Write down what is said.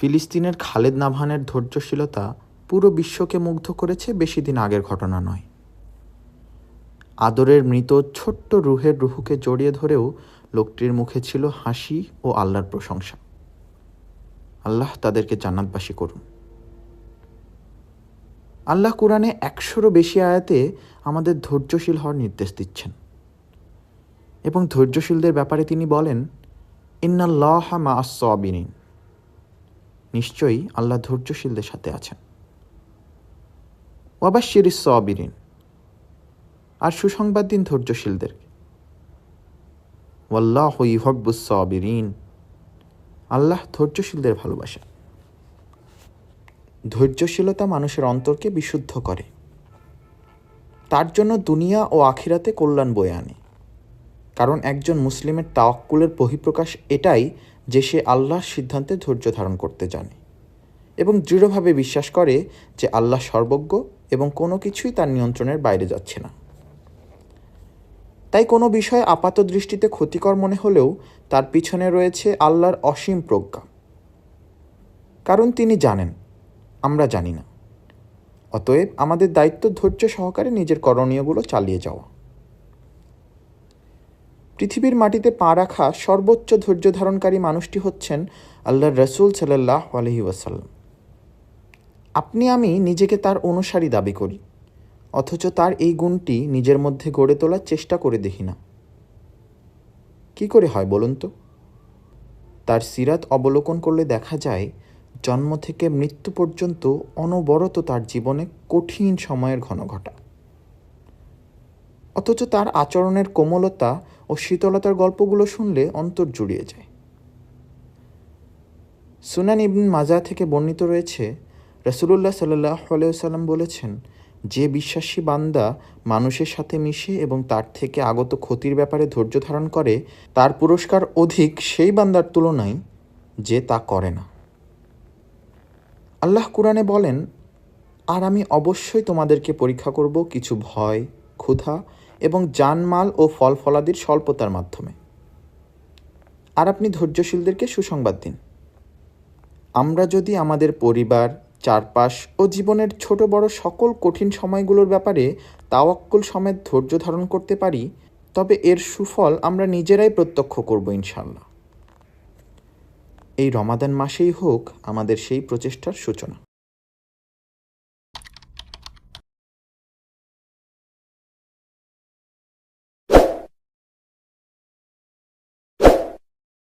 ফিলিস্তিনের খালেদ নাভানের ধৈর্যশীলতা পুরো বিশ্বকে মুগ্ধ করেছে, বেশি দিন আগের ঘটনা নয়। আদরের মৃত ছোট্ট রুহের রুহুকে জড়িয়ে ধরেও লোকটির মুখে ছিল হাসি ও আল্লাহর প্রশংসা। আল্লাহ তাদেরকে জান্নাতবাসী করুন। আল্লাহ কুরআনে 100-রও বেশি আয়াতে আমাদের ধৈর্যশীল হওয়ার নির্দেশ দিচ্ছেন এবং ধৈর্যশীলদের ব্যাপারে তিনি বলেন, ইন্নাল্লাহা মা'আস সাবিরিন, নিশ্চয়ই আল্লাহ ধৈর্যশীলদের সাথে আছেন। ওয়াবাশশিরিস সাবিরিন, আর সুসংবাদ দিন ধৈর্যশীলদেরকে। ওয়াল্লাহু ইউহিব্বুস সাবিরিন, আল্লাহ ধৈর্যশীলদের ভালোবাসেন। ধৈর্যশীলতা মানুষের অন্তরকে বিশুদ্ধ করে, তার জন্য দুনিয়া ও আখিরাতে কল্যাণ বয়ে আনে। কারণ একজন মুসলিমের তাওয়াক্কুলের বহিঃপ্রকাশ এটাই যে সে আল্লাহর সিদ্ধান্তে ধৈর্য ধারণ করতে জানে এবং দৃঢ়ভাবে বিশ্বাস করে যে আল্লাহ সর্বজ্ঞ এবং কোনো কিছুই তার নিয়ন্ত্রণের বাইরে যাচ্ছে না। তাই কোনো বিষয় আপাত দৃষ্টিতে ক্ষতিকর মনে হলেও তার পিছনে রয়েছে আল্লাহর অসীম প্রজ্ঞা, কারণ তিনি জানেন, আমরা জানি না। অতএব আমাদের দায়িত্ব ধৈর্য সহকারে নিজের করণীয়গুলো চালিয়ে যাওয়া। পৃথিবীর মাটিতে পা রাখা সর্বোচ্চ ধৈর্য ধারণকারী মানুষটি হচ্ছেন আল্লাহর রাসূল সাল্লাল্লাহু আলাইহি ওয়াসাল্লাম। আপনি আমি নিজেকে তার অনুসারী দাবি করি, অথচ তার এই গুণটি নিজের মধ্যে গড়ে তোলার চেষ্টা করে দেখি না। কি করে হয় বলুন তো? তার সিরাত অবলোকন করলে দেখা যায়, জন্ম থেকে মৃত্যু পর্যন্ত অনবরত তার জীবনে কঠিন সময়ের ঘনঘটা। অথচ তার আচরণের কোমলতা ও শীতলতার গল্পগুলো শুনলে অন্তর জুড়িয়ে যায়। সুনান ইবন মাজাহ থেকে বর্ণিত রয়েছে, রাসূলুল্লাহ সাল্লাল্লাহু আলাইহি ওয়াসাল্লাম বলেছেন, যে বিশ্বাসী বান্দা মানুষের সাথে মিশে এবং তার থেকে আগত ক্ষতির ব্যাপারে ধৈর্য ধারণ করে, তার পুরস্কার অধিক সেই বান্দার তুলনায় যে তা করে না। আল্লাহ কুরআনে বলেন, আর আমি অবশ্যই তোমাদেরকে পরীক্ষা করব কিছু ভয়, ক্ষুধা এবং জানমাল ও ফল ফলাদির স্বল্পতার মাধ্যমে। আর আপনি ধৈর্যশীলদেরকে সুসংবাদ দিন। আমরা যদি আমাদের পরিবার, চারপাশ ও জীবনের ছোট বড় সকল কঠিন সময়গুলোর ব্যাপারে তাওয়াক্কুল সমেত ধৈর্য ধারণ করতে পারি, তবে এর সুফল আমরা নিজেরাই প্রত্যক্ষ করব ইনশাআল্লাহ। এই রমাদান মাসেই হোক আমাদের সেই প্রচেষ্টার সূচনা।